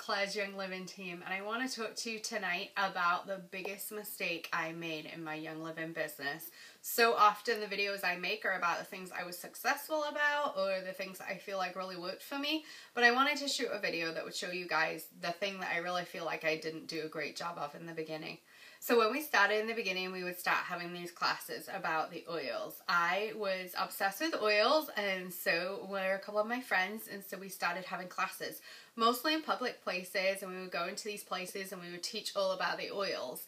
Claire's Young Living team, and I want to talk to you tonight about the biggest mistake I made in my Young Living business. So often the videos I make are about the things I was successful about or the things I feel like really worked for me, but I wanted to shoot a video that would show you guys the thing that I really feel like I didn't do a great job of in the beginning. So when we started in the beginning, we would start having these classes about the oils. I was obsessed with oils, and so were a couple of my friends, and so we started having classes, mostly in public places, and we would go into these places and we would teach all about the oils.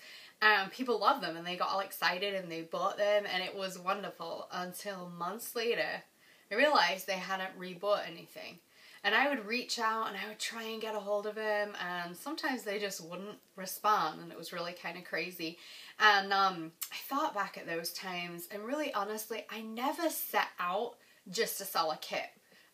People loved them, and they got all excited, and they bought them, and it was wonderful until months later, I realized they hadn't rebought anything. And I would reach out and I would try and get a hold of them, and sometimes they just wouldn't respond, and it was really kind of crazy. And I thought back at those times, and really honestly, I never set out just to sell a kit.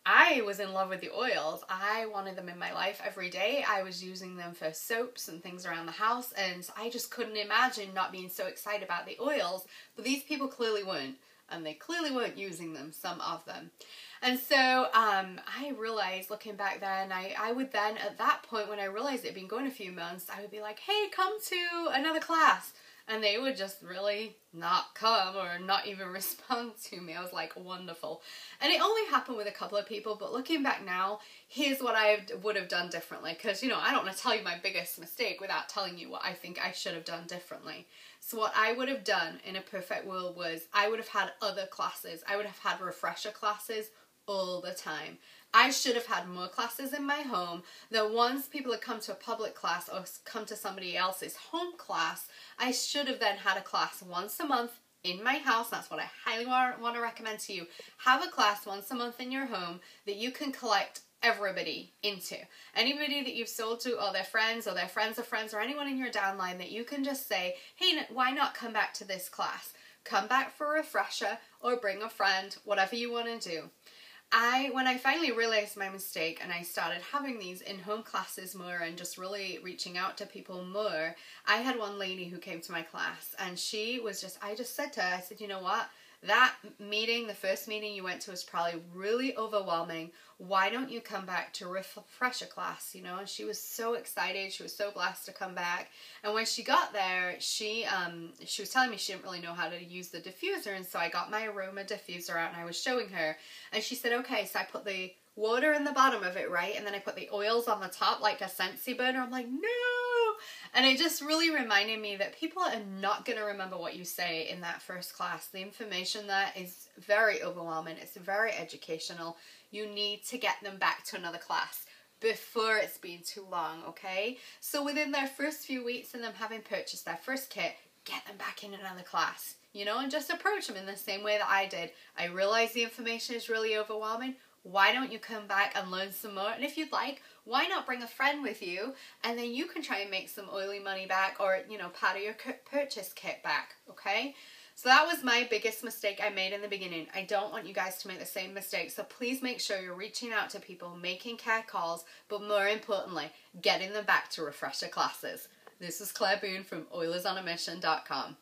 I was in love with the oils. I wanted them in my life every day. I was using them for soaps and things around the house, and I just couldn't imagine not being so excited about the oils, but these people clearly weren't. And they clearly weren't using them, some of them. And so I realized, looking back then, I would then, at that point, when I realized it had been going a few months, I would be like, hey, come to another class. And they would just really not come or not even respond to me. I was like, wonderful. And it only happened with a couple of people, but looking back now, here's what I would have done differently. Because, you know, I don't want to tell you my biggest mistake without telling you what I think I should have done differently. So what I would have done in a perfect world was I would have had other classes. I would have had refresher classes all the time. I should have had more classes in my home, that once people had come to a public class or come to somebody else's home class, I should have then had a class once a month in my house. That's what I highly want to recommend to you. Have a class once a month in your home that you can collect everybody into. Anybody that you've sold to, or their friends of friends, or anyone in your downline that you can just say, hey, why not come back to this class? Come back for a refresher or bring a friend, whatever you want to do. When I finally realized my mistake and I started having these in-home classes more and just really reaching out to people more, I had one lady who came to my class, and she was just, I just said to her, I said, you know what? That meeting, the first meeting you went to, was probably really overwhelming. Why don't you come back to refresher class, you know? And she was so excited. She was so blessed to come back. And when she got there, she was telling me she didn't really know how to use the diffuser. And so I got my aroma diffuser out and I was showing her. And she said, okay, so I put the water in the bottom of it, right? And then I put the oils on the top like a Scentsy burner. I'm like, no! And it just really reminded me that people are not going to remember what you say in that first class. The information there is very overwhelming. It's very educational. You need to get them back to another class before it's been too long, okay? So within their first few weeks and them having purchased their first kit, get them back in another class, you know, and just approach them in the same way that I did. I realize the information is really overwhelming. Why don't you come back and learn some more? And if you'd like, why not bring a friend with you, and then you can try and make some oily money back, or, you know, part of your purchase kit back, okay? So that was my biggest mistake I made in the beginning. I don't want you guys to make the same mistake. So please make sure you're reaching out to people, making care calls, but more importantly, getting them back to refresher classes. This is Claire Boone from OilersOnAmission.com.